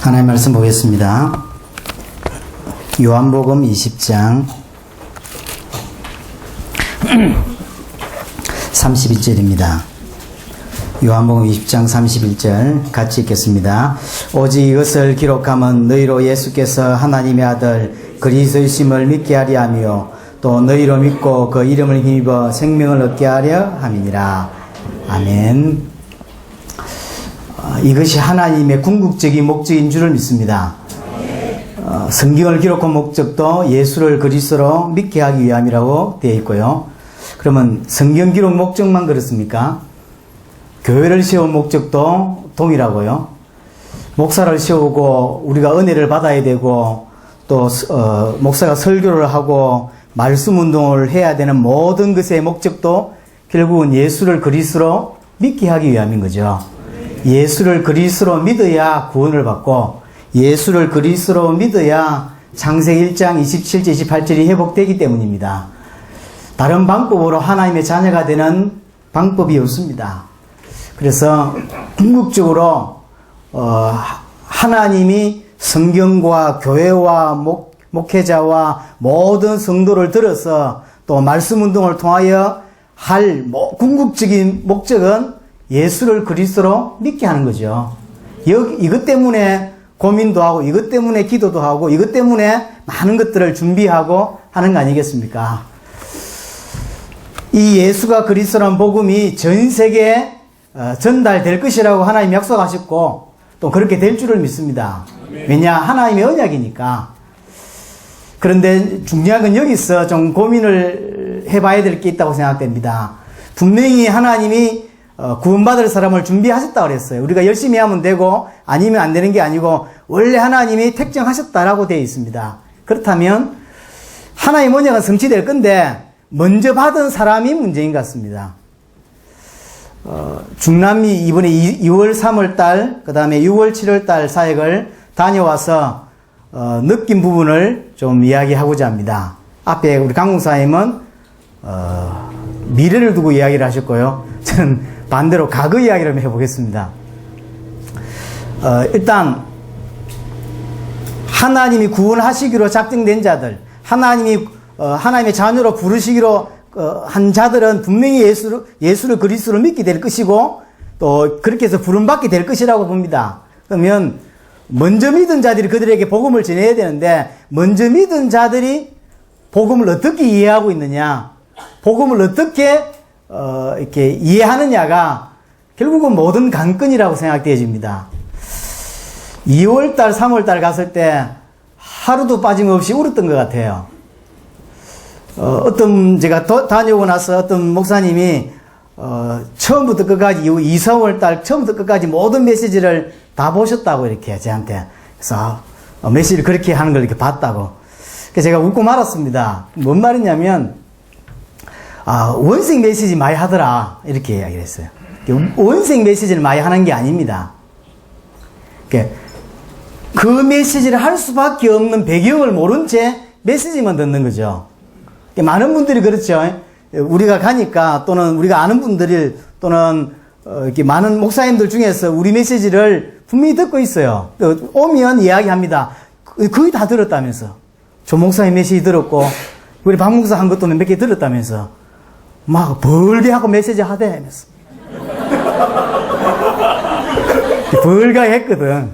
하나님의 말씀 보겠습니다. 요한복음 20장 32절입니다. 요한복음 20장 31절 같이 읽겠습니다. 오직 이것을 기록함은 너희로 예수께서 하나님의 아들 그리스도이심을 믿게 하려 하며 또 너희로 믿고 그 이름을 힘입어 생명을 얻게 하려 함이니라. 아멘. 이것이 하나님의 궁극적인 목적인 줄을 믿습니다. 성경을 기록한 목적도 예수를 그리스도로 믿게 하기 위함이라고 되어 있고요. 그러면 성경 기록 목적만 그렇습니까? 교회를 세운 목적도 동일하고요. 목사를 세우고 우리가 은혜를 받아야 되고 또 목사가 설교를 하고 말씀 운동을 해야 되는 모든 것의 목적도 결국은 예수를 그리스도로 믿게 하기 위함인 거죠. 예수를 그리스도로 믿어야 구원을 받고 예수를 그리스도로 믿어야 창세기 1장 27절 28절이 회복되기 때문입니다. 다른 방법으로 하나님의 자녀가 되는 방법이 없습니다. 그래서 궁극적으로 하나님이 성경과 교회와 목회자와 모든 성도를 들어서 또 말씀 운동을 통하여 할 궁극적인 목적은 예수를 그리스도로 믿게 하는 거죠. 이것 때문에 고민도 하고 이것 때문에 기도도 하고 이것 때문에 많은 것들을 준비하고 하는 거 아니겠습니까? 이 예수가 그리스도라는 복음이 전 세계에 전달될 것이라고 하나님 약속하셨고 또 그렇게 될 줄을 믿습니다. 왜냐? 하나님의 언약이니까. 그런데 중요한 건 여기서 좀 고민을 해봐야 될 게 있다고 생각됩니다. 분명히 하나님이 구원받을 사람을 준비하셨다고 그랬어요. 우리가 열심히 하면 되고 아니면 안 되는 게 아니고 원래 하나님이 택정하셨다라고 되어 있습니다. 그렇다면 하나님 언약은 성취될 건데 먼저 받은 사람이 문제인 것 같습니다. 중남미 이번에 2월 3월 달 그 다음에 6월 7월 달 사역을 다녀와서 느낀 부분을 좀 이야기하고자 합니다. 앞에 우리 강공사님은 미래를 두고 이야기를 하셨고요. 저는 반대로 과거 이야기를 한번 해보겠습니다. 일단 하나님이 구원하시기로 작정된 자들, 하나님이 하나님의 자녀로 부르시기로 한 자들은 분명히 예수를 그리스도로 믿게 될 것이고 또 그렇게 해서 부름받게 될 것이라고 봅니다. 그러면 먼저 믿은 자들이 그들에게 복음을 전해야 되는데 먼저 믿은 자들이 복음을 어떻게 이해하고 있느냐, 복음을 어떻게 이렇게 이해하느냐가 결국은 모든 관건이라고 생각되어집니다. 2월달, 3월달 갔을 때 하루도 빠짐없이 울었던 것 같아요. 제가 다녀오고 나서 어떤 목사님이 처음부터 끝까지 2, 3월달 처음부터 끝까지 모든 메시지를 다 보셨다고 이렇게 저한테 그래서 메시지를 그렇게 하는 걸 이렇게 봤다고. 그래서 제가 웃고 말았습니다. 뭔 말이냐면 원색 메시지 많이 하더라 이렇게 이야기를 했어요. 원색 메시지를 많이 하는 게 아닙니다. 그 메시지를 할 수밖에 없는 배경을 모른 채 메시지만 듣는 거죠. 많은 분들이 그렇죠. 우리가 가니까 또는 우리가 아는 분들이 또는 이렇게 많은 목사님들 중에서 우리 메시지를 분명히 듣고 있어요. 오면 이야기합니다. 거의 다 들었다면서. 조 목사님 메시지 들었고 우리 박 목사 한 것도 몇 개 들었다면서. 막 벌게 하고 메시지 하대 하면서. 벌게 했거든.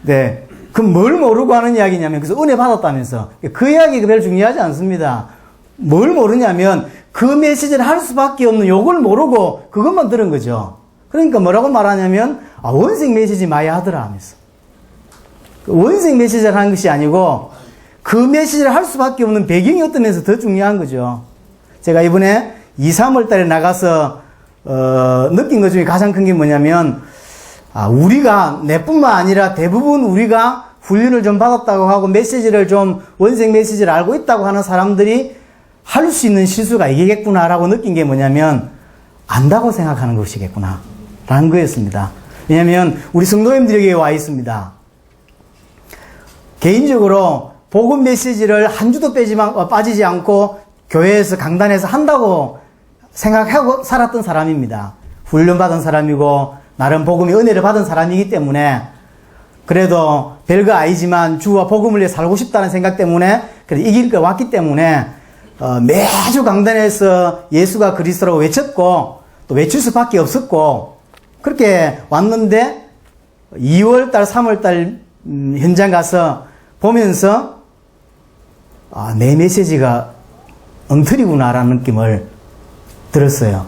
네. 그럼 뭘 모르고 하는 이야기냐면 그래서 은혜 받았다면서. 그 이야기가 별로 중요하지 않습니다. 뭘 모르냐면 그 메시지를 할 수밖에 없는 요걸 모르고 그것만 들은 거죠. 그러니까 뭐라고 말하냐면 원색 메시지 많이 하더라 하면서. 원색 메시지를 하는 것이 아니고 그 메시지를 할 수밖에 없는 배경이 어떤 면에서 더 중요한 거죠. 제가 이번에 2, 3월 달에 나가서 느낀 것 중에 가장 큰 게 뭐냐면 우리가 내뿐만 아니라 대부분 우리가 훈련을 좀 받았다고 하고 메시지를 좀 원색 메시지를 알고 있다고 하는 사람들이 할 수 있는 실수가 이게겠구나라고 느낀 게 뭐냐면 안다고 생각하는 것이겠구나 라는 거였습니다. 왜냐하면 우리 성도님들에게 와 있습니다. 개인적으로 복음 메시지를 한 주도 빠지지 않고 교회에서 강단에서 한다고 생각하고 살았던 사람입니다. 훈련받은 사람이고 나름 복음의 은혜를 받은 사람이기 때문에 그래도 별거 아니지만 주와 복음을 위해 살고 싶다는 생각 때문에 이길 거 왔기 때문에 매주 강단에서 예수가 그리스도라고 외쳤고 또 외칠 수밖에 없었고 그렇게 왔는데 2월달 3월달 현장 가서 보면서 내 메시지가 엉터리구나라는 느낌을 들었어요.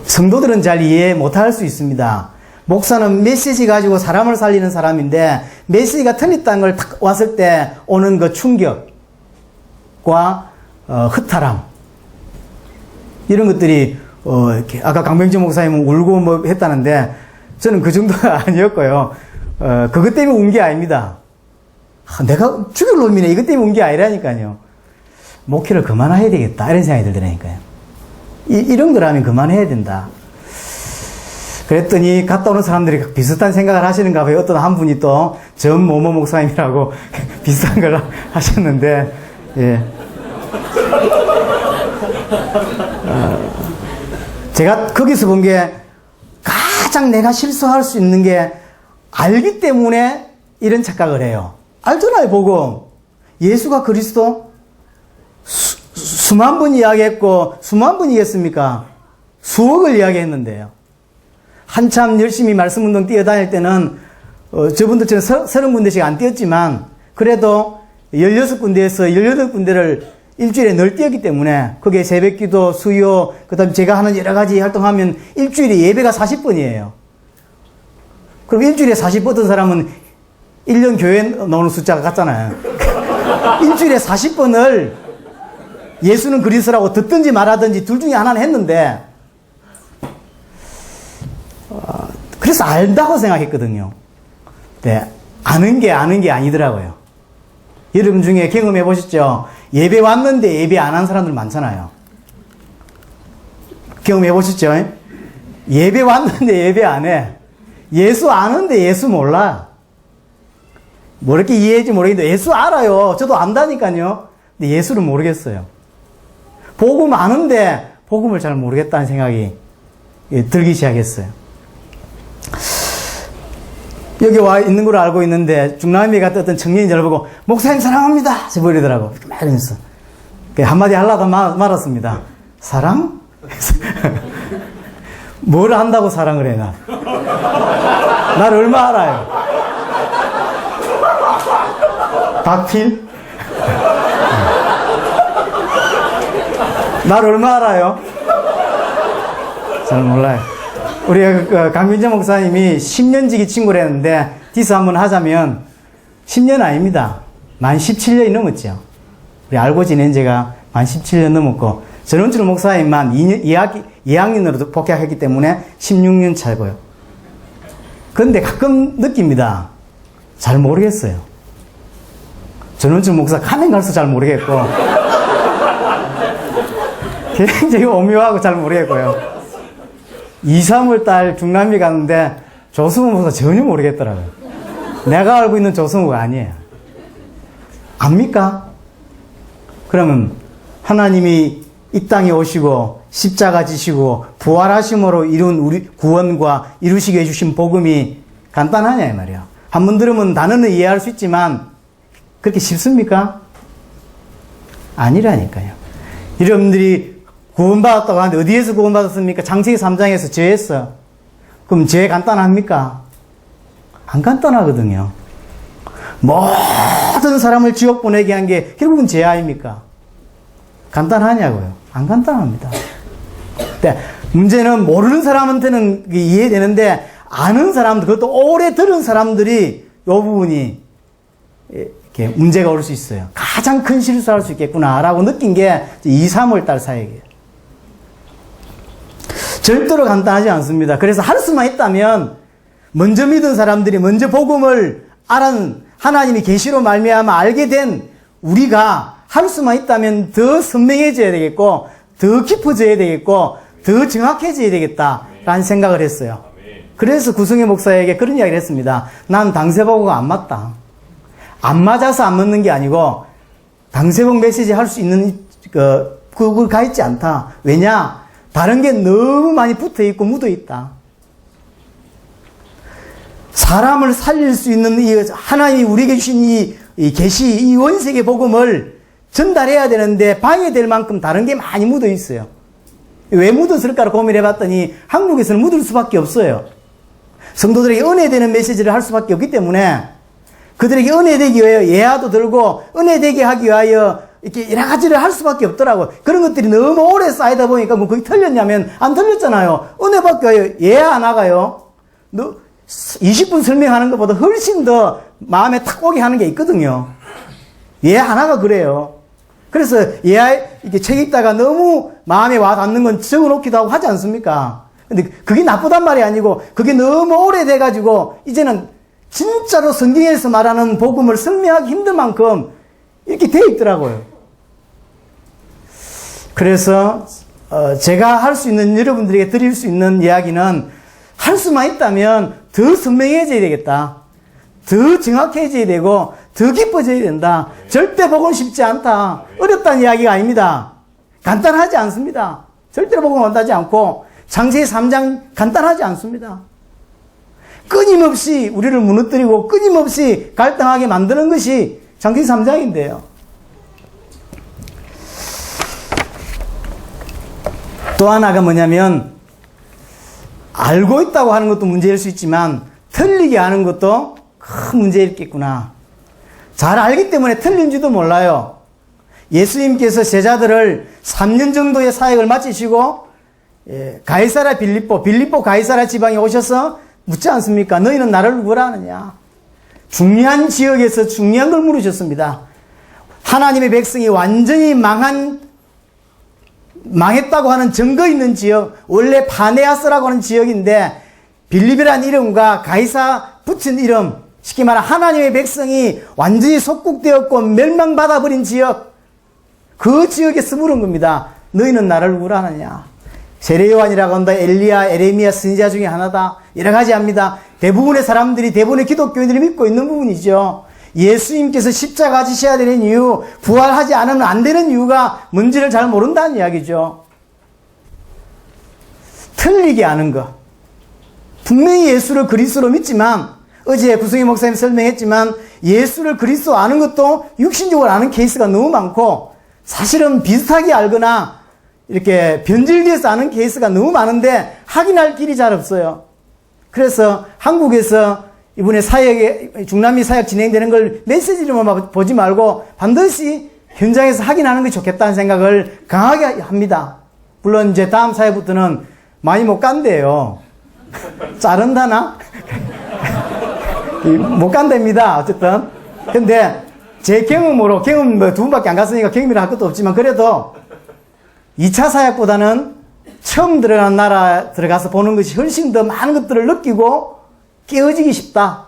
성도들은 잘 이해 못할 수 있습니다. 목사는 메시지 가지고 사람을 살리는 사람인데 메시지가 틀렸다는 걸 탁 왔을 때 오는 그 충격과 허탈함 이런 것들이 이렇게 아까 강병진 목사님은 울고 뭐 했다는데 저는 그 정도가 아니었고요. 그것 때문에 운 게 아닙니다. 내가 죽일 놈이네 이것 때문에 운 게 아니라니까요. 목회를 그만해야 되겠다 이런 생각이 들더라니까요. 이런 거라면 그만해야 된다. 그랬더니 갔다 오는 사람들이 비슷한 생각을 하시는가 봐요. 어떤 한 분이 또 전 모모 목사님이라고 비슷한 걸 하셨는데 예. 제가 거기서 본 게 가장 내가 실수할 수 있는 게 알기 때문에 이런 착각을 해요. 알잖아요, 복음. 예수가 그리스도 수만 번 이야기했고 수만 번 이야기했습니까? 수억을 이야기했는데요. 한참 열심히 말씀운동 뛰어다닐 때는 저분들처럼 30군데씩 안 뛰었지만 그래도 16군데에서 18군데를 일주일에 늘 뛰었기 때문에 거기에 새벽기도, 수요, 그 다음에 제가 하는 여러 가지 활동하면 일주일에 예배가 40번이에요. 그럼 일주일에 40번 어떤 사람은 1년 교회 나오는 숫자가 같잖아요. 일주일에 40번을 예수는 그리스도라고 듣든지 말하든지 둘 중에 하나는 했는데 그래서 안다고 생각했거든요. 네, 아는 게 아니더라고요. 여러분 중에 경험해 보셨죠? 예배 왔는데 예배 안 한 사람들 많잖아요. 경험해 보셨죠? 예배 왔는데 예배 안 해. 예수 아는데 예수 몰라. 뭐 이렇게 이해할지 모르겠는데 예수 알아요. 저도 안다니까요. 근데 예수를 모르겠어요. 복음 아는데 복음을 잘 모르겠다는 생각이 들기 시작했어요. 여기 와 있는 걸 알고 있는데 중남미에 갔다 어떤 청년이 저를 보고 목사님 사랑합니다 저버리더라고. 막 이러면서 한마디 하려다 말았습니다. 사랑? 뭘 한다고 사랑을 해, 나? 날 얼마 알아요? 박필? 날 얼마 알아요? 잘 몰라요. 우리 강민정 목사님이 10년지기 친구를 했는데 디스 한번 하자면 10년 아닙니다. 만 17년이 넘었죠. 우리 알고 지낸 지가 만 17년 넘었고 전원주 목사님만 2학년으로 복학했기 때문에 16년 차고요. 그런데 가끔 느낍니다. 잘 모르겠어요. 전원주 목사 가면 갈수록 잘 모르겠고 굉장히 오묘하고 잘 모르겠고요. 2, 3월달 중남미 갔는데 조승우 목사 전혀 모르겠더라고요. 내가 알고 있는 조승우가 아니에요. 압니까? 그러면 하나님이 이 땅에 오시고 십자가 지시고 부활하심으로 이룬 우리 구원과 이루시게 해주신 복음이 간단하냐 이 말이야. 한 번 들으면 단어는 이해할 수 있지만 그렇게 쉽습니까? 아니라니까요. 여러분들이 구원받았다고 하는데 어디에서 구원받았습니까? 창세기 3장에서 죄했어. 그럼 죄 간단합니까? 안 간단하거든요. 모든 사람을 지옥 보내게 한 게 결국은 죄 아닙니까? 간단하냐고요? 안 간단합니다. 근데 문제는 모르는 사람한테는 이해되는데 아는 사람들, 그것도 오래 들은 사람들이 이 부분이 이렇게 문제가 올 수 있어요. 가장 큰 실수할 수 있겠구나라고 느낀 게 2, 3월 달 사이에요. 절대로 간단하지 않습니다. 그래서 할 수만 있다면 먼저 믿은 사람들이 먼저 복음을 하나님이 계시로 말미암아 알게 된 우리가 할 수만 있다면 더 선명해져야 되겠고 더 깊어져야 되겠고 더 정확해져야 되겠다라는 생각을 했어요. 그래서 구성의 목사에게 그런 이야기를 했습니다. 난 당세복음가 안 맞다. 안 맞아서 안 맞는 게 아니고 당세복 메시지 할 수 있는 그걸 가 있지 않다. 왜냐? 다른 게 너무 많이 붙어 있고 묻어 있다. 사람을 살릴 수 있는 이 하나님이 우리에게 주신 이 계시, 이 원색의 복음을 전달해야 되는데 방해될 만큼 다른 게 많이 묻어 있어요. 왜 묻었을까를 고민해 봤더니 한국에서는 묻을 수밖에 없어요. 성도들에게 은혜되는 메시지를 할 수밖에 없기 때문에 그들에게 은혜되기 위하여 예화도 들고 은혜되게 하기 위하여 이렇게 여러 가지를 할 수밖에 없더라고요. 그런 것들이 너무 오래 쌓이다 보니까 뭐 거기 틀렸냐면 안 틀렸잖아요. 은혜 받기 위하여 예화 안 하가요. 20분 설명하는 것보다 훨씬 더 마음에 탁 오게 하는 게 있거든요. 예화 하나가 그래요. 그래서 예화 이렇게 책 읽다가 너무 마음에 와 닿는 건 적어놓기도 하고 하지 않습니까? 근데 그게 나쁘단 말이 아니고 그게 너무 오래돼가지고 이제는 진짜로 성경에서 말하는 복음을 설명하기 힘들 만큼 이렇게 돼 있더라고요. 그래서 제가 할 수 있는, 여러분들에게 드릴 수 있는 이야기는 할 수만 있다면 더 선명해져야 되겠다. 더 정확해져야 되고 더 깊어져야 된다. 절대 복음 쉽지 않다. 어렵다는 이야기가 아닙니다. 간단하지 않습니다. 절대로 복음 원하지 않고 창세기 3장 간단하지 않습니다. 끊임없이 우리를 무너뜨리고 끊임없이 갈등하게 만드는 것이 창세기 3장인데요. 또 하나가 뭐냐면 알고 있다고 하는 것도 문제일 수 있지만 틀리게 하는 것도 큰 문제였겠구나. 잘 알기 때문에 틀린지도 몰라요. 예수님께서 제자들을 3년 정도의 사역을 마치시고 가이사라 빌립보 가이사라 지방에 오셔서 묻지 않습니까? 너희는 나를 누구라 하느냐? 중요한 지역에서 중요한 걸 물으셨습니다. 하나님의 백성이 완전히 망했다고 하는 증거 있는 지역, 원래 파네아스라고 하는 지역인데 빌립이라는 이름과 가이사 붙인 이름, 쉽게 말하면 하나님의 백성이 완전히 속국되었고 멸망받아버린 지역, 그 지역에서 물은 겁니다. 너희는 나를 누구라 하느냐? 세례요한이라고 한다. 엘리야, 에레미야 선지자 중에 하나다. 여러 가지 합니다. 대부분의 사람들이, 대부분의 기독교인들이 믿고 있는 부분이죠. 예수님께서 십자가 지셔야 되는 이유, 부활하지 않으면 안 되는 이유가 뭔지를 잘 모른다는 이야기죠. 틀리게 하는 것. 분명히 예수를 그리스도로 믿지만, 어제 구성희 목사님 설명했지만 예수를 그리스도 아는 것도 육신적으로 아는 케이스가 너무 많고 사실은 비슷하게 알거나 이렇게 변질돼서 아는 케이스가 너무 많은데 확인할 길이 잘 없어요. 그래서 한국에서 이번에 사역에, 중남미 사역 진행되는 걸 메시지로만 보지 말고 반드시 현장에서 확인하는 게 좋겠다는 생각을 강하게 합니다. 물론 이제 다음 사역부터는 많이 못 간대요. 자른다나? 못 간답니다. 어쨌든. 근데 제 경험으로, 경험 뭐 2번밖에 안 갔으니까 경험이라 할 것도 없지만 그래도 2차 사역보다는 처음 들어간 나라 들어가서 보는 것이 훨씬 더 많은 것들을 느끼고 깨어지기 쉽다.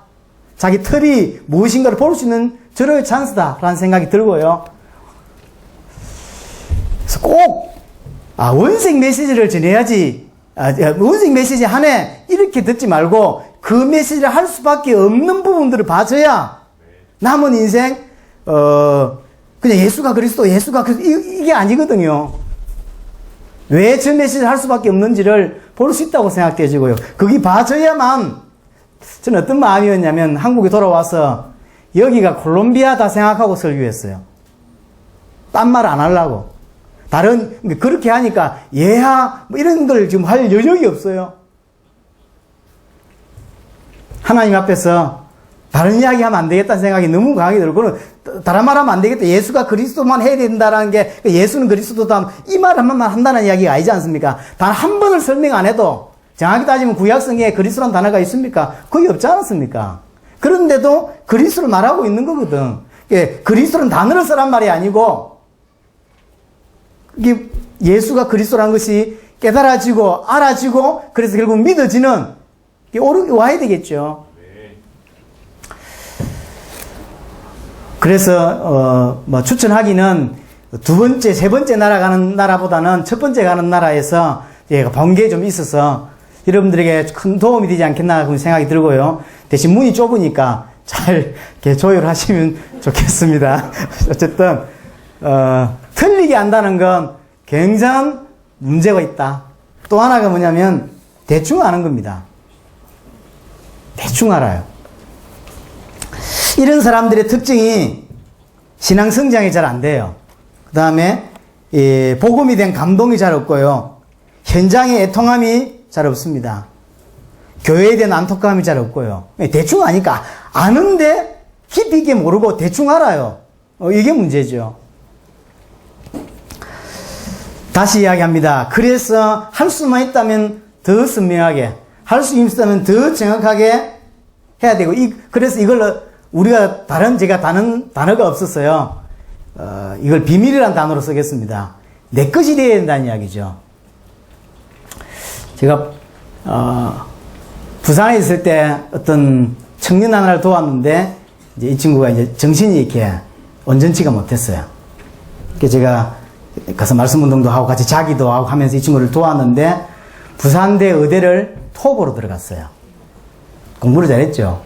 자기 틀이 무엇인가를 볼 수 있는 절호의 찬스다라는 생각이 들고요. 그래서 꼭 원색 메시지를 전해야지, 원색 메시지 하네 이렇게 듣지 말고 그 메시지를 할 수밖에 없는 부분들을 봐줘야 남은 인생 그냥 예수가 그리스도 이게 아니거든요. 왜 저 메시지를 할 수밖에 없는지를 볼 수 있다고 생각되지고요. 그게 봐줘야만. 저는 어떤 마음이었냐면 한국에 돌아와서 여기가 콜롬비아다 생각하고 설교했어요. 딴 말 안 하려고. 그렇게 하니까 예하 뭐 이런 걸 지금 할 여력이 없어요. 하나님 앞에서 다른 이야기 하면 안 되겠다는 생각이 너무 강하게 들고, 다른 말 하면 안 되겠다. 예수가 그리스도만 해야 된다라는 게, 예수는 그리스도다. 이 말 한 번만 한다는 이야기가 아니지 않습니까? 단 한 번을 설명 안 해도, 정확히 따지면 구약성경에 그리스도라는 단어가 있습니까? 거의 없지 않았습니까? 그런데도 그리스도를 말하고 있는 거거든. 그리스도는 단어를 쓰란 말이 아니고, 이게 예수가 그리스도라는 것이 깨달아지고, 알아지고, 그래서 결국 믿어지는, 와야 되겠죠. 그래서 추천하기는 두 번째, 세 번째 나라 가는 나라보다는 첫 번째 가는 나라에서 본 게 좀 있어서 여러분들에게 큰 도움이 되지 않겠나 그런 생각이 들고요. 대신 문이 좁으니까 잘 이렇게 조율하시면 좋겠습니다. 어쨌든 틀리게 한다는 건 굉장한 문제가 있다. 또 하나가 뭐냐면 대충 아는 겁니다. 대충 알아요. 이런 사람들의 특징이 신앙 성장이 잘 안 돼요. 그 다음에 복음이 된 감동이 잘 없고요. 현장의 애통함이 잘 없습니다. 교회에 대한 안타까움이 잘 없고요. 대충 아니까 아는데 깊이 있게 모르고 대충 알아요. 이게 문제죠. 다시 이야기합니다. 그래서 할 수만 있다면 더 선명하게, 할 수 있다면 더 정확하게 해야 되고, 그래서 이걸 우리가 제가 다른 단어가 없었어요. 이걸 비밀이라는 단어로 쓰겠습니다. 내 것이 되어야 된다는 이야기죠. 제가, 부산에 있을 때 어떤 청년 하나를 도왔는데, 이제 이 친구가 이제 정신이 이렇게 온전치가 못했어요. 그래서 제가 가서 말씀 운동도 하고 같이 자기도 하고 하면서 이 친구를 도왔는데, 부산대 의대를 토보로 들어갔어요. 공부를 잘했죠.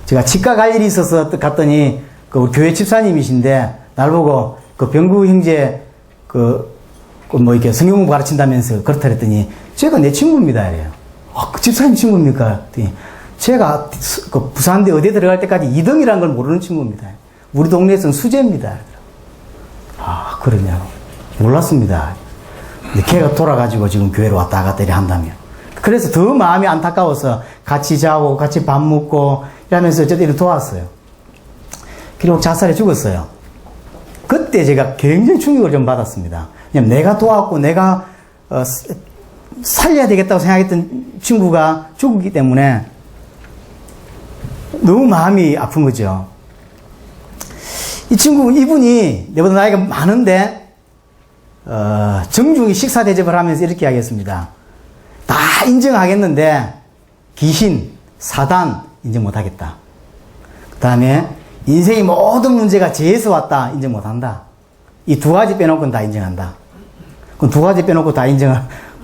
제가 치과 갈 일이 있어서 갔더니, 우리 교회 집사님이신데, 날 보고, 병구 형제, 이렇게 성경 공부 가르친다면서 그렇다 그랬더니, 제가 내 친구입니다. 이래요. 그 집사님 친구입니까? 그랬더니, 제가 부산대 의대 들어갈 때까지 2등이라는 걸 모르는 친구입니다. 우리 동네에서는 수재입니다. 아, 그러냐고. 몰랐습니다. 근데 걔가 돌아가지고 지금 교회로 왔다 갔다 이래 한다며. 그래서 더 마음이 안타까워서 같이 자고 같이 밥 먹고 이러면서 어쨌든 이렇게 도왔어요. 그리고 자살해 죽었어요. 그때 제가 굉장히 충격을 좀 받았습니다. 왜냐면 내가 도왔고 내가 살려야 되겠다고 생각했던 친구가 죽었기 때문에 너무 마음이 아픈 거죠. 이분이 내보다 나이가 많은데 정중히 식사 대접을 하면서 이렇게 하겠습니다. 다 인정하겠는데 귀신, 사단 인정 못하겠다. 그 다음에 인생의 모든 문제가 죄에서 왔다 인정 못한다. 이 두 가지 빼놓고는 다 인정한다. 그럼 두 가지 빼놓고 다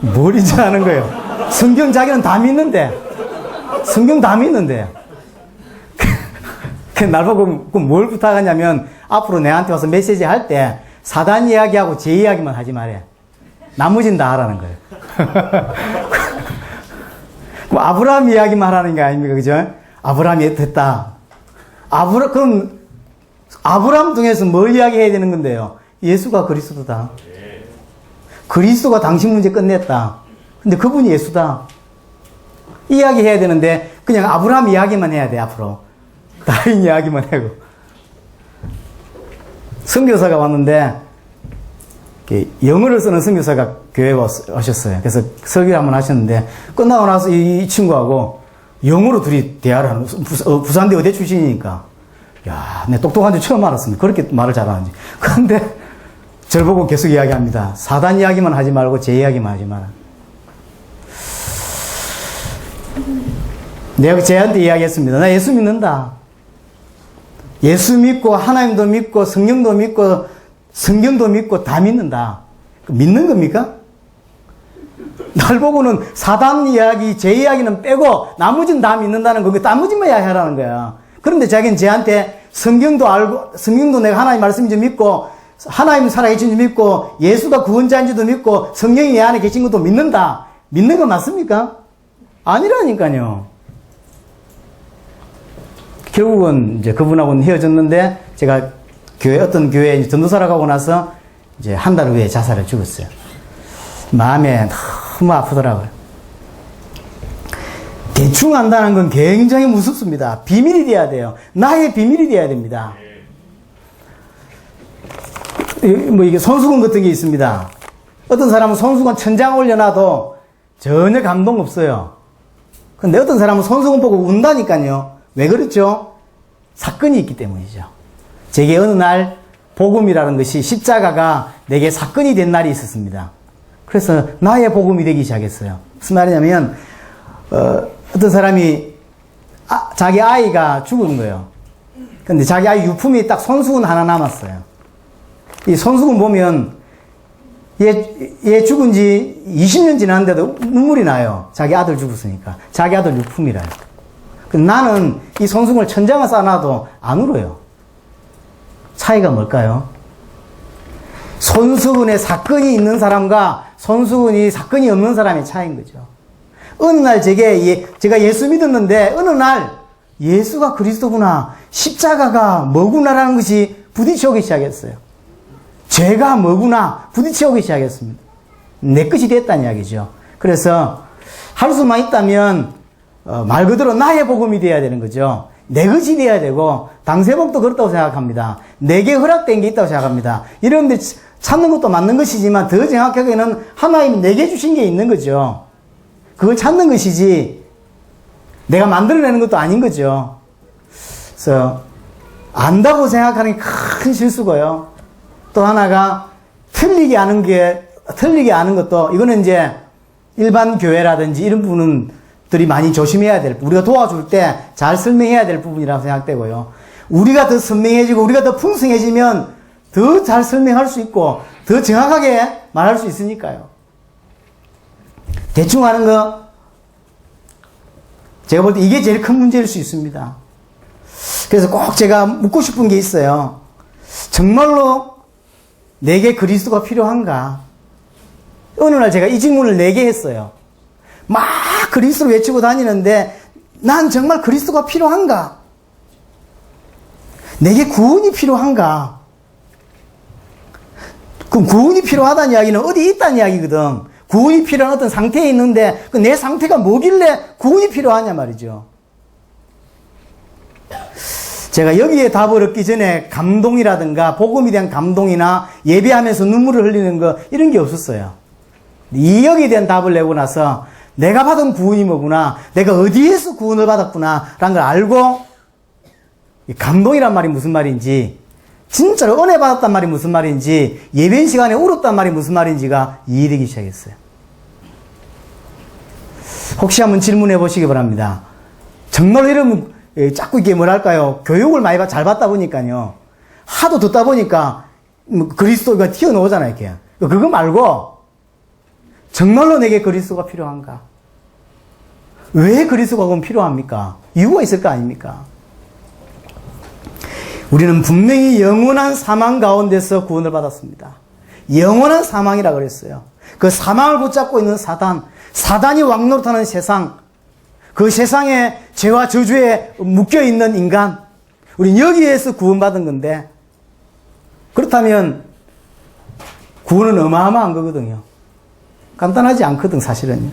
뭘 인정하는 거예요? 성경 자기는 다 믿는데, 성경 다 믿는데. 날 보고 뭘 부탁하냐면 앞으로 내한테 와서 메시지 할 때 사단 이야기하고 제 이야기만 하지 말해. 나머지는 다 하라는 거예요. 그럼 아브라함 이야기만 하라는 게 아닙니까? 그죠? 아브라함이 됐다. 그럼 아브라함 중에서 뭘 이야기해야 되는 건데요? 예수가 그리스도다. 그리스도가 당신 문제 끝냈다. 근데 그분이 예수다. 이야기해야 되는데 그냥 아브라함 이야기만 해야 돼, 앞으로. 다른 이야기만 하고. 선교사가 왔는데 영어를 쓰는 선교사가 교회에 오셨어요. 그래서 설교를 한번 하셨는데 끝나고 나서 이 친구하고 영어로 둘이 대화를 하는, 부산대 의대 출신이니까, 야, 내 똑똑한 줄 처음 알았습니다. 그렇게 말을 잘하는지. 그런데 저를 보고 계속 이야기합니다. 사단 이야기만 하지 말고 제 이야기만 하지 마라. 내가 쟤한테 이야기했습니다. 나 예수 믿는다. 예수 믿고 하나님도 믿고 성령도 믿고 성경도 믿고 다 믿는다. 믿는 겁니까? 날 보고는 사단 이야기, 제 이야기는 빼고 나머지는 다 믿는다는 거, 나머지만 이야기하라는 거야. 그런데 자기는 쟤한테 성경도 알고, 성경도 내가 하나님 말씀인지 믿고, 하나님 살아계신지 믿고, 예수가 구원자인지도 믿고, 성령이 내 안에 계신 것도 믿는다. 믿는 거 맞습니까? 아니라니까요. 결국은 이제 그분하고는 헤어졌는데, 제가 어떤 교회에 전도사로 가고 나서 이제 한 달 후에 자살을 죽었어요. 마음에 너무 아프더라고요. 대충 안다는 건 굉장히 무섭습니다. 비밀이 돼야 돼요. 나의 비밀이 돼야 됩니다. 이게 손수건 같은 게 있습니다. 어떤 사람은 손수건 천장 올려놔도 전혀 감동 없어요. 근데 어떤 사람은 손수건 보고 운다니까요. 왜 그렇죠? 사건이 있기 때문이죠. 제게 어느 날 복음이라는 것이, 십자가가 내게 사건이 된 날이 있었습니다. 그래서 나의 복음이 되기 시작했어요. 무슨 말이냐면 어떤 사람이 자기 아이가 죽은 거예요. 근데 자기 아이 유품이 딱 손수건 하나 남았어요. 이 손수건 보면 얘 죽은 지 20년 지났는데도 눈물이 나요. 자기 아들 죽었으니까. 자기 아들 유품이라요. 나는 이 손수건을 천장에 쌓아놔도 안 울어요. 차이가 뭘까요? 손수건에 사건이 있는 사람과 손수건이 사건이 없는 사람의 차이인 거죠. 어느 날 제가 예수 믿었는데 어느 날 예수가 그리스도구나, 십자가가 뭐구나라는 것이 부딪혀오기 시작했어요. 죄가 뭐구나 부딪혀오기 시작했습니다. 내 것이 됐다는 이야기죠. 그래서 할 수만 있다면 말 그대로 나의 복음이 돼야 되는 거죠. 내 것이 돼야 되고, 당세복도 그렇다고 생각합니다. 내게 허락된 게 있다고 생각합니다. 여러분들 찾는 것도 맞는 것이지만 더 정확하게는 하나님이 내게 주신 게 있는 거죠. 그걸 찾는 것이지 내가 만들어내는 것도 아닌 거죠. 그래서 안다고 생각하는 게 큰 실수고요. 또 하나가 틀리게 아는 것도, 이거는 이제 일반 교회라든지 이런 부분들이 많이 조심해야 될, 우리가 도와줄 때 잘 설명해야 될 부분이라고 생각되고요. 우리가 더 선명해지고 우리가 더 풍성해지면 더 잘 설명할 수 있고 더 정확하게 말할 수 있으니까요. 대충 하는 거, 제가 볼 때 이게 제일 큰 문제일 수 있습니다. 그래서 꼭 제가 묻고 싶은 게 있어요. 정말로 내게 그리스도가 필요한가? 어느 날 제가 이 질문을 4개 했어요. 막 그리스도를 외치고 다니는데 난 정말 그리스도가 필요한가? 내게 구원이 필요한가? 그럼 구원이 필요하다는 이야기는 어디 있다는 이야기거든. 구원이 필요한 어떤 상태에 있는데 내 상태가 뭐길래 구원이 필요하냐 말이죠. 제가 여기에 답을 얻기 전에 감동이라든가 복음에 대한 감동이나 예배하면서 눈물을 흘리는 거 이런 게 없었어요. 이 여기에 대한 답을 내고 나서 내가 받은 구원이 뭐구나, 내가 어디에서 구원을 받았구나 라는 걸 알고, 감동이란 말이 무슨 말인지, 진짜로 은혜 받았단 말이 무슨 말인지, 예배 시간에 울었단 말이 무슨 말인지가 이해되기 시작했어요. 혹시 한번 질문해 보시기 바랍니다. 정말로 여러분 자꾸 이게 뭐랄까요, 교육을 많이 잘 받다 보니까요, 하도 듣다 보니까 그리스도가 튀어나오잖아요. 이렇게. 그거 말고 정말로 내게 그리스도가 필요한가? 왜 그리스도가 그럼 필요합니까? 이유가 있을 거 아닙니까? 우리는 분명히 영원한 사망 가운데서 구원을 받았습니다. 영원한 사망이라고 그랬어요. 그 사망을 붙잡고 있는 사단이 왕노릇하는 세상, 그 세상에 죄와 저주에 묶여있는 인간, 우린 여기에서 구원받은 건데, 그렇다면 구원은 어마어마한 거거든요. 간단하지 않거든, 사실은.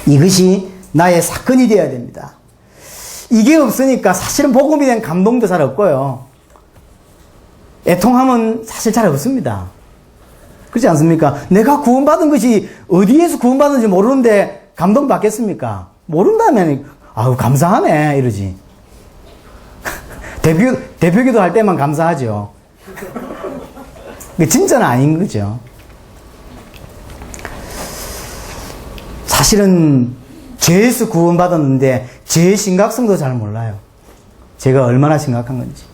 이것이 나의 사건이 되어야 됩니다. 이게 없으니까 사실은 복음에 대한 감동도 잘 없고요. 애통함은 사실 잘 없습니다. 그렇지 않습니까? 내가 구원받은 것이 어디에서 구원받은지 모르는데 감동받겠습니까? 모른다면, 아우, 감사하네, 이러지. 대표기도 할 때만 감사하죠. 진짜는 아닌 거죠. 사실은 죄에서 구원받았는데 죄의 심각성도 잘 몰라요. 죄가 얼마나 심각한 건지.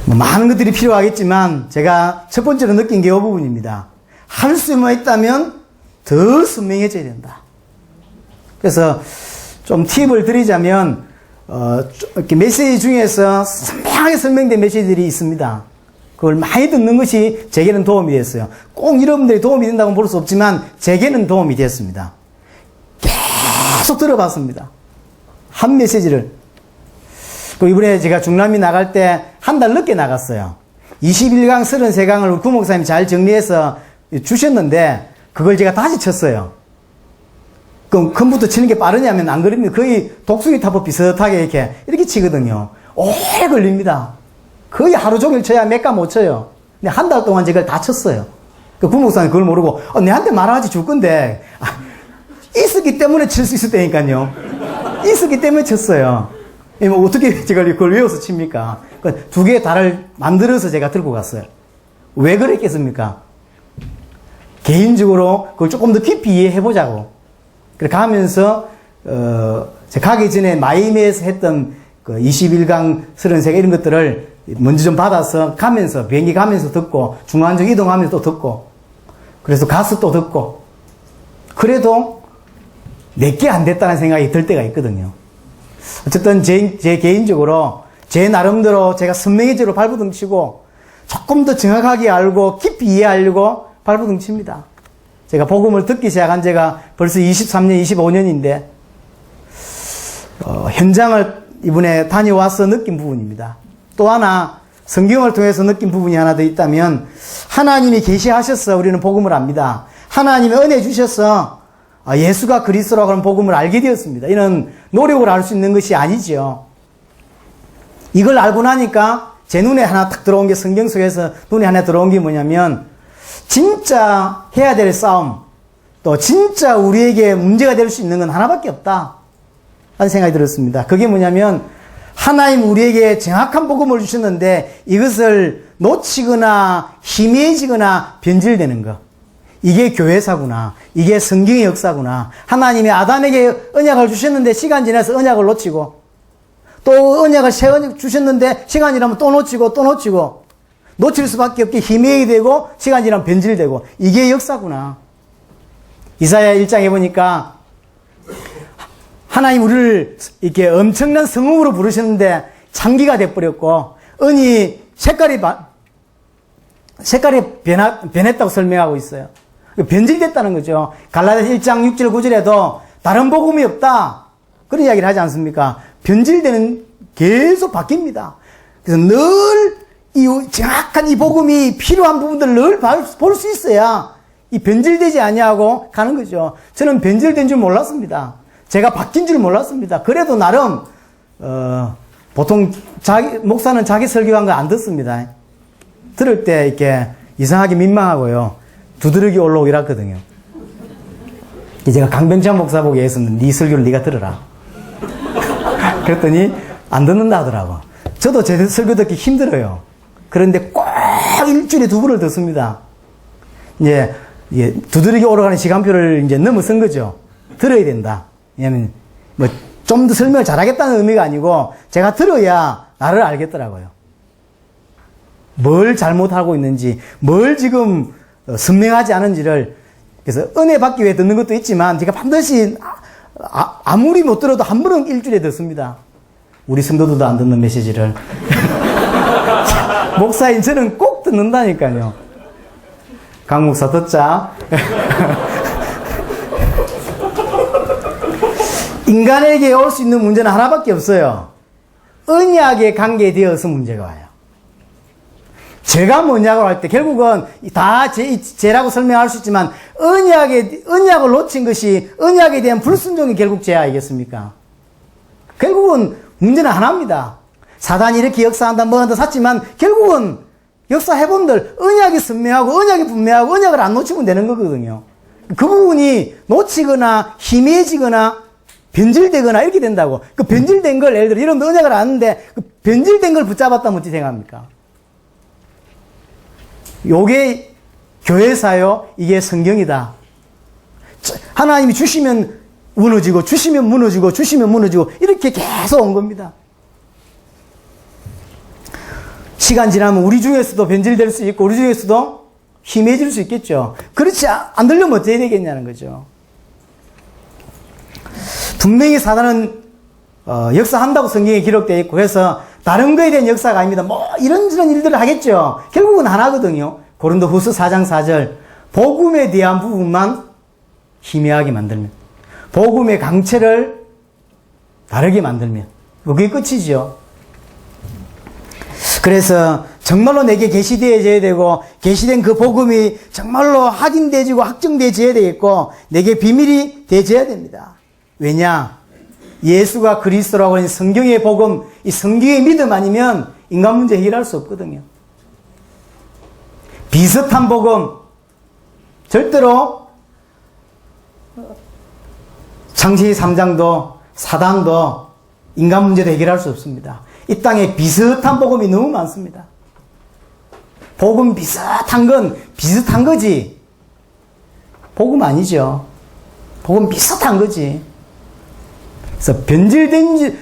많은 것들이 필요하겠지만 제가 첫 번째로 느낀 게 이 부분입니다. 할 수만 있다면 더 선명해져야 된다. 그래서 좀 팁을 드리자면 이렇게 메시지 중에서 선명하게 설명된 메시지들이 있습니다. 그걸 많이 듣는 것이 제게는 도움이 됐어요. 꼭 여러분들이 도움이 된다고 볼 수 없지만 제게는 도움이 됐습니다. 계속 들어봤습니다. 한 메시지를. 또 이번에 제가 중남미 나갈 때 한 달 늦게 나갔어요. 21강 33강을 구 목사님이 잘 정리해서 주셨는데 그걸 제가 다시 쳤어요. 그럼 컴퓨터 치는 게 빠르냐면 안 그럽니다. 거의 독수리 타법 비슷하게 이렇게 치거든요. 오래 걸립니다. 거의 하루 종일 쳐야 몇 가 못 쳐요. 근데 한 달 동안 제가 다 쳤어요. 그 부목사님 그걸 모르고, 내한테 말하지 줄 건데, 있었기 때문에 칠 수 있었다니까요. 있었기 때문에 쳤어요. 뭐 어떻게 제가 그걸 외워서 칩니까? 2개의 달을 만들어서 제가 들고 갔어요. 왜 그랬겠습니까? 개인적으로 그걸 조금 더 깊이 이해해보자고. 그렇게 가면서, 제가 가기 전에 마이미에서 했던 그 21강 33강 이런 것들을 먼저 좀 받아서 가면서, 비행기 가면서 듣고, 중간적 이동하면서 또 듣고, 그래서 가서 또 듣고, 그래도 내게 안 됐다는 생각이 들 때가 있거든요. 어쨌든 제 개인적으로, 제 나름대로 제가 선명해지로 발버둥 치고, 조금 더 정확하게 알고, 깊이 이해하려고 발버둥 칩니다. 제가 복음을 듣기 시작한 지가 벌써 23년, 25년인데, 현장을 이번에 다녀와서 느낀 부분입니다. 또 하나, 성경을 통해서 느낀 부분이 하나 더 있다면, 하나님이 계시하셔서 우리는 복음을 압니다. 하나님이 은혜 주셔서 예수가 그리스도라고 하는 복음을 알게 되었습니다. 이는 노력을 알 수 있는 것이 아니지요. 이걸 알고 나니까 제 눈에 하나 딱 들어온 게, 성경 속에서 눈에 하나 들어온 게 뭐냐면, 진짜 해야 될 싸움, 또 진짜 우리에게 문제가 될 수 있는 건 하나밖에 없다 라는 생각이 들었습니다. 그게 뭐냐면, 하나님 우리에게 정확한 복음을 주셨는데 이것을 놓치거나 희미해지거나 변질되는 것, 이게 교회사구나, 이게 성경의 역사구나. 하나님이 아담에게 언약을 주셨는데 시간 지나서 언약을 놓치고, 또 언약을 새 언약 주셨는데 시간 지나면 또 놓치고 또 놓치고, 놓칠 수밖에 없게 희미하게 되고 시간 지나면 변질되고, 이게 역사구나. 이사야 1장에 보니까 하나님 우리를 이렇게 엄청난 성읍으로 부르셨는데 창기가 돼버렸고, 은이 색깔이 변했다고 설명하고 있어요. 변질됐다는 거죠. 갈라디아서 1장 6절 9절에도 다른 복음이 없다, 그런 이야기를 하지 않습니까? 변질되는, 계속 바뀝니다. 그래서 늘 정확한 이 복음이 필요한 부분들을 늘 볼 수 있어야 이 변질되지 아니하고 가는 거죠. 저는 변질된 줄 몰랐습니다. 제가 바뀐 줄 몰랐습니다. 그래도 나름 보통 목사는 자기 설교한 거 안 듣습니다. 들을 때 이렇게 이상하게 민망하고요, 두드러기 올라오고 이랬거든요. 제가 강병찬 목사 보고 얘기했습니다. 네 설교를 네가 들으라. 그랬더니 안 듣는다 하더라고. 저도 제 설교 듣기 힘들어요. 그런데 꼭 일주일에 2번을 듣습니다. 이제 두드러기 오러가는 시간표를 이제 넘어선 거죠. 들어야 된다. 왜냐면 좀 더 설명을 잘하겠다는 의미가 아니고, 제가 들어야 나를 알겠더라고요. 뭘 잘못하고 있는지, 뭘 지금 선명하지 않은지를. 그래서 은혜 받기 위해 듣는 것도 있지만, 제가 반드시 아무리 못 들어도 한 번은 일주일에 듣습니다. 우리 성도들도 안 듣는 메시지를. 목사인 저는 꼭 듣는다니까요. 강 목사 듣자. 인간에게 올 수 있는 문제는 하나밖에 없어요. 언약에 관계되어서 문제가 와요. 죄가 뭐냐고 할 때 결국은 다 죄라고 설명할 수 있지만, 언약을 놓친 것이, 언약에 대한 불순종이 결국 죄 아니겠습니까? 결국은 문제는 하나입니다. 사단이 이렇게 역사한다, 뭐 한다 샀지만, 결국은 역사해본들 언약이 선명하고 언약이 분명하고 언약을 안 놓치면 되는 거거든요. 그 부분이 놓치거나 희미해지거나 변질되거나 이렇게 된다고. 그 변질된 걸, 예를 들어 이런 언약을 아는데 그 변질된 걸 붙잡았다면 어찌 생각합니까? 요게 교회사요, 이게 성경이다. 하나님이 주시면 무너지고, 주시면 무너지고, 주시면 무너지고, 이렇게 계속 온 겁니다. 시간 지나면 우리 중에서도 변질될 수 있고, 우리 중에서도 희미해질 수 있겠죠. 그렇지 안 되려면 어떻게 되겠냐는 거죠. 분명히 사단은 역사한다고 성경에 기록되어 있고, 그래서 다른 거에 대한 역사가 아닙니다. 뭐 이런저런 일들을 하겠죠. 결국은 하나거든요. 고린도후서 4장 4절, 복음에 대한 부분만 희미하게 만들면, 복음의 강체를 다르게 만들면, 그게 끝이죠. 그래서 정말로 내게 계시되어져야 되고, 계시된 그 복음이 정말로 확인되어지고 확정되어져야 되겠고, 내게 비밀이 되어져야 됩니다. 왜냐? 예수가 그리스도라고 하는 성경의 복음, 이 성경의 믿음 아니면 인간 문제 해결할 수 없거든요. 비슷한 복음, 절대로 창세기 3장도 사단도 인간 문제도 해결할 수 없습니다. 이 땅에 비슷한 복음이 너무 많습니다. 복음 비슷한 건 비슷한 거지, 복음 아니죠. 복음 비슷한 거지. 그래서 변질된 지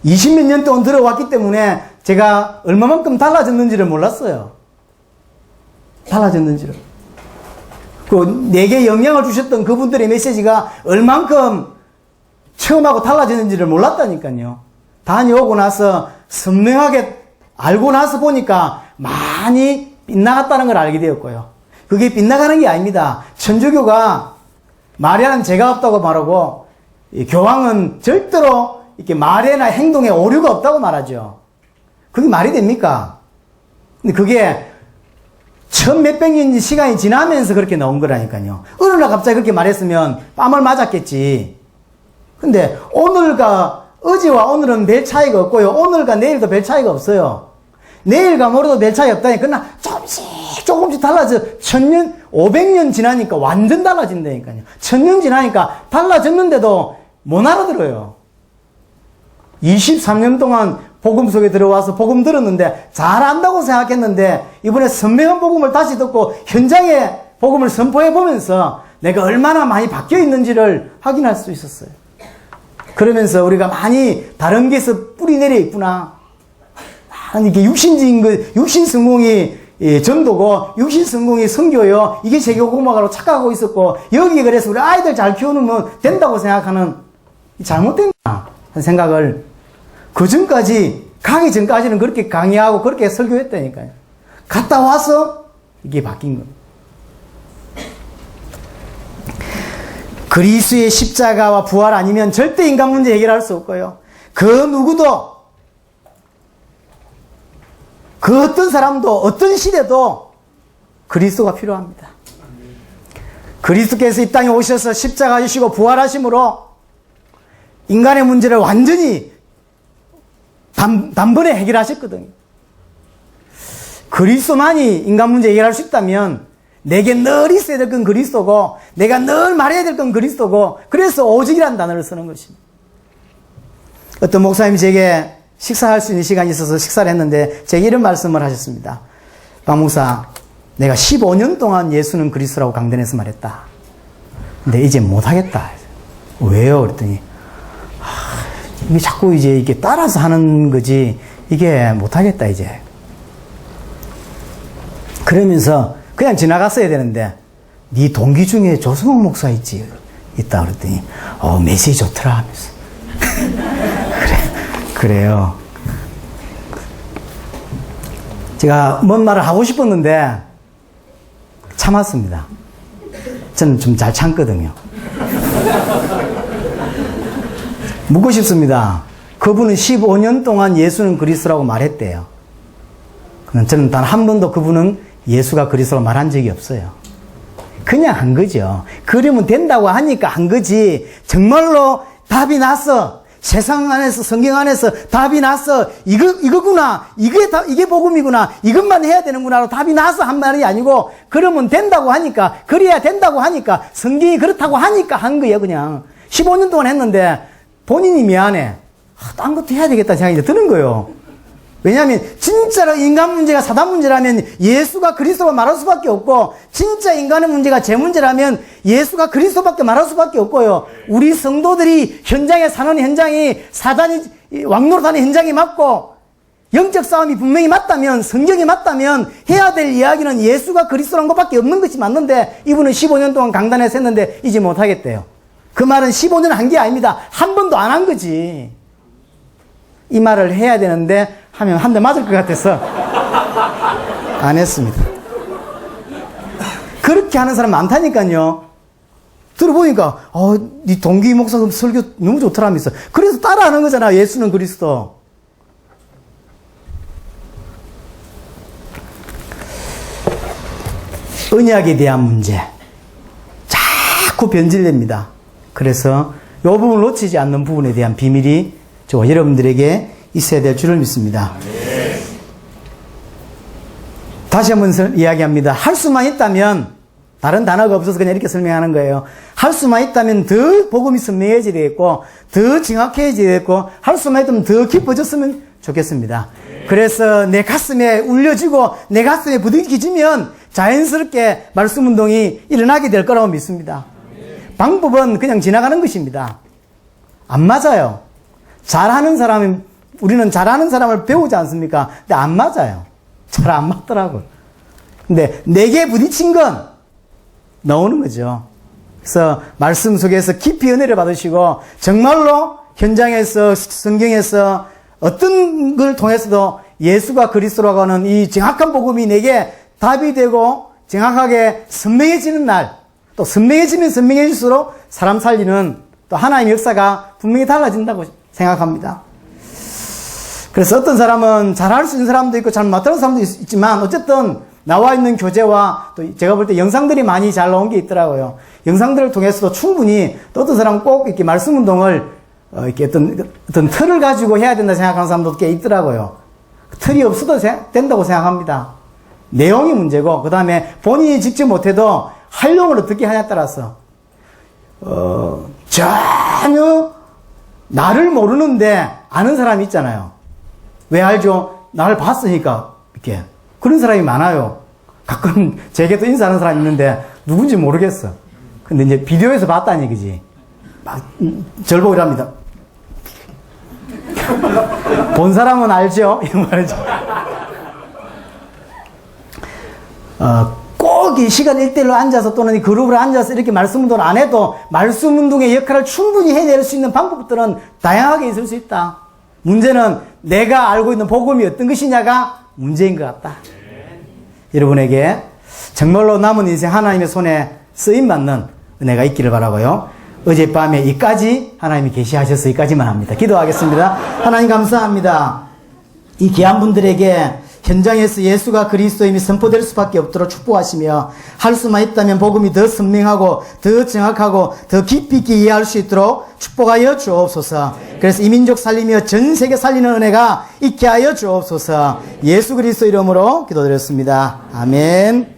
20몇 년 동안 들어왔기 때문에 제가 얼마만큼 달라졌는지를 몰랐어요. 달라졌는지를. 내게 영향을 주셨던 그분들의 메시지가 얼만큼 처음하고 달라졌는지를 몰랐다니까요. 다녀오고 나서 선명하게 알고 나서 보니까 많이 빗나갔다는 걸 알게 되었고요. 그게 빗나가는 게 아닙니다. 천주교가 마리아는 죄가 없다고 말하고 교황은 절대로 이렇게 말에나 행동에 오류가 없다고 말하죠. 그게 말이 됩니까? 근데 그게 천 몇백 년 시간이 지나면서 그렇게 나온 거라니까요. 어느 날 갑자기 그렇게 말했으면 뺨을 맞았겠지. 근데 오늘과 어제와 오늘은 별 차이가 없고요. 오늘과 내일도 별 차이가 없어요. 내일과 모레도 별 차이 없다니. 그러나 조금씩 달라져. 1000년, 500년 지나니까 완전 달라진다니까요. 1000년 지나니까 달라졌는데도 못 알아들어요. 23년 동안 복음 속에 들어와서 복음 들었는데 잘 안다고 생각했는데 이번에 선명한 복음을 다시 듣고 현장에 복음을 선포해 보면서 내가 얼마나 많이 바뀌어 있는지를 확인할 수 있었어요. 그러면서 우리가 많이 다른 게서 뿌리 내려 있구나. 이게 육신적인 육신 성공이 전도고 육신 성공이 선교요. 이게 세계복음화로 착각하고 있었고 여기에 그래서 우리 아이들 잘 키우면 된다고 생각하는 잘못된 거야 하는 생각을 그 전까지 가기 전까지는 그렇게 강의하고 그렇게 설교했다니까요. 갔다 와서 이게 바뀐 겁니다. 그리스도의 십자가와 부활 아니면 절대 인간 문제 해결할 수 없고요. 그 누구도 그 어떤 사람도 어떤 시대도 그리스도가 필요합니다. 그리스도께서 이 땅에 오셔서 십자가 지시고 부활하심으로 인간의 문제를 완전히 단번에 해결하셨거든요. 그리스도만이 인간 문제 해결할 수 있다면 내게 늘 있어야 될 건 그리스도고 내가 늘 말해야 될 건 그리스도고 그래서 오직이라는 단어를 쓰는 것입니다. 어떤 목사님이 제게 식사할 수 있는 시간이 있어서 식사를 했는데 제게 이런 말씀을 하셨습니다. 박 목사, 내가 15년 동안 예수는 그리스도라고 강단에서 말했다. 근데 이제 못하겠다. 왜요? 그랬더니 이게 자꾸 이제 이게 따라서 하는 거지 이게 못하겠다 이제. 그러면서 그냥 지나갔어야 되는데 네 동기 중에 조성욱 목사 있다 그랬더니 메시지 좋더라 하면서 그래요. 제가 뭔 말을 하고 싶었는데 참았습니다. 저는 좀 잘 참거든요. 묻고 싶습니다. 그분은 15년 동안 예수는 그리스도라고 말했대요. 저는 단 한 번도 그분은 예수가 그리스도라고 말한 적이 없어요. 그냥 한 거죠. 그러면 된다고 하니까 한 거지. 정말로 답이 났어. 세상 안에서, 성경 안에서 답이 났어. 이거구나. 이게 복음이구나. 이것만 해야 되는구나로 답이 나서 한 말이 아니고, 그러면 된다고 하니까, 그래야 된다고 하니까, 성경이 그렇다고 하니까 한 거예요, 그냥. 15년 동안 했는데, 본인이 미안해. 딴 것도 해야 되겠다 생각이 드는 거예요. 왜냐하면 진짜로 인간 문제가 사단 문제라면 예수가 그리스도가 말할 수밖에 없고 진짜 인간의 문제가 제 문제라면 예수가 그리스도밖에 말할 수밖에 없고요. 우리 성도들이 현장에 사는 현장이 사단이 왕노릇하는 현장이 맞고 영적 싸움이 분명히 맞다면 성경이 맞다면 해야 될 이야기는 예수가 그리스도라는 것밖에 없는 것이 맞는데 이분은 15년 동안 강단에서 했는데 이제 못하겠대요. 그 말은 15년 한 게 아닙니다. 한 번도 안 한 거지. 이 말을 해야 되는데 하면 한 대 맞을 것 같아서 안 했습니다. 그렇게 하는 사람 많다니까요. 들어보니까 네 동기 목사 설교 너무 좋더라면서 그래서 따라하는 거잖아. 예수는 그리스도. 언약에 대한 문제 자꾸 변질됩니다. 그래서 이 부분을 놓치지 않는 부분에 대한 비밀이 저와 여러분들에게 있어야 될 줄을 믿습니다. 다시 한번 이야기합니다. 할 수만 있다면 다른 단어가 없어서 그냥 이렇게 설명하는 거예요. 할 수만 있다면 더 복음이 선명해져야 되겠고 더 정확해져야 되겠고 할 수만 있다면 더 깊어졌으면 좋겠습니다. 그래서 내 가슴에 울려지고 내 가슴에 부딪히면 자연스럽게 말씀 운동이 일어나게 될 거라고 믿습니다. 방법은 그냥 지나가는 것입니다. 안 맞아요. 잘하는 사람은 우리는 잘하는 사람을 배우지 않습니까? 근데 안 맞아요. 잘 안 맞더라고요. 근데 내게 부딪힌 건 나오는 거죠. 그래서 말씀 속에서 깊이 은혜를 받으시고 정말로 현장에서 성경에서 어떤 걸 통해서도 예수가 그리스도라고 하는 이 정확한 복음이 내게 답이 되고 정확하게 선명해지는 날, 또 선명해지면 선명해질수록 사람 살리는 또 하나님의 역사가 분명히 달라진다고 생각합니다. 그래서 어떤 사람은 잘할 수 있는 사람도 있고 잘 못하는 사람도 있지만 어쨌든 나와 있는 교재와 또 제가 볼 때 영상들이 많이 잘 나온 게 있더라고요. 영상들을 통해서도 충분히 또 어떤 사람은 꼭 이렇게 말씀 운동을 이렇게 어떤 틀을 가지고 해야 된다 생각하는 사람도 꽤 있더라고요. 틀이 없어도 된다고 생각합니다. 내용이 문제고 그 다음에 본인이 직접 못해도 활용을 어떻게 하냐에 따라서 전혀 나를 모르는데 아는 사람이 있잖아요. 왜 알죠? 나를 봤으니까 이렇게 그런 사람이 많아요. 가끔 제게도 인사하는 사람이 있는데 누군지 모르겠어. 근데 이제 비디오에서 봤다는 얘기지. 막 절 보고 이랍니다. 본 사람은 알죠? 이런 말이죠. 꼭 이 시간 1대1로 앉아서 또는 이 그룹으로 앉아서 이렇게 말씀 운동을 안 해도 말씀 운동의 역할을 충분히 해낼 수 있는 방법들은 다양하게 있을 수 있다. 문제는 내가 알고 있는 복음이 어떤 것이냐가 문제인 것 같다. 여러분에게 정말로 남은 인생 하나님의 손에 쓰임받는 은혜가 있기를 바라고요. 어젯밤에 이까지 하나님이 계시하셔서 이까지만 합니다. 기도하겠습니다. 하나님 감사합니다. 이 귀한 분들에게 현장에서 예수가 그리스도임이 선포될 수밖에 없도록 축복하시며 할 수만 있다면 복음이 더 선명하고 더 정확하고 더 깊이 있게 이해할 수 있도록 축복하여 주옵소서. 그래서 이 민족 살리며 전 세계 살리는 은혜가 있게 하여 주옵소서. 예수 그리스도 이름으로 기도드렸습니다. 아멘.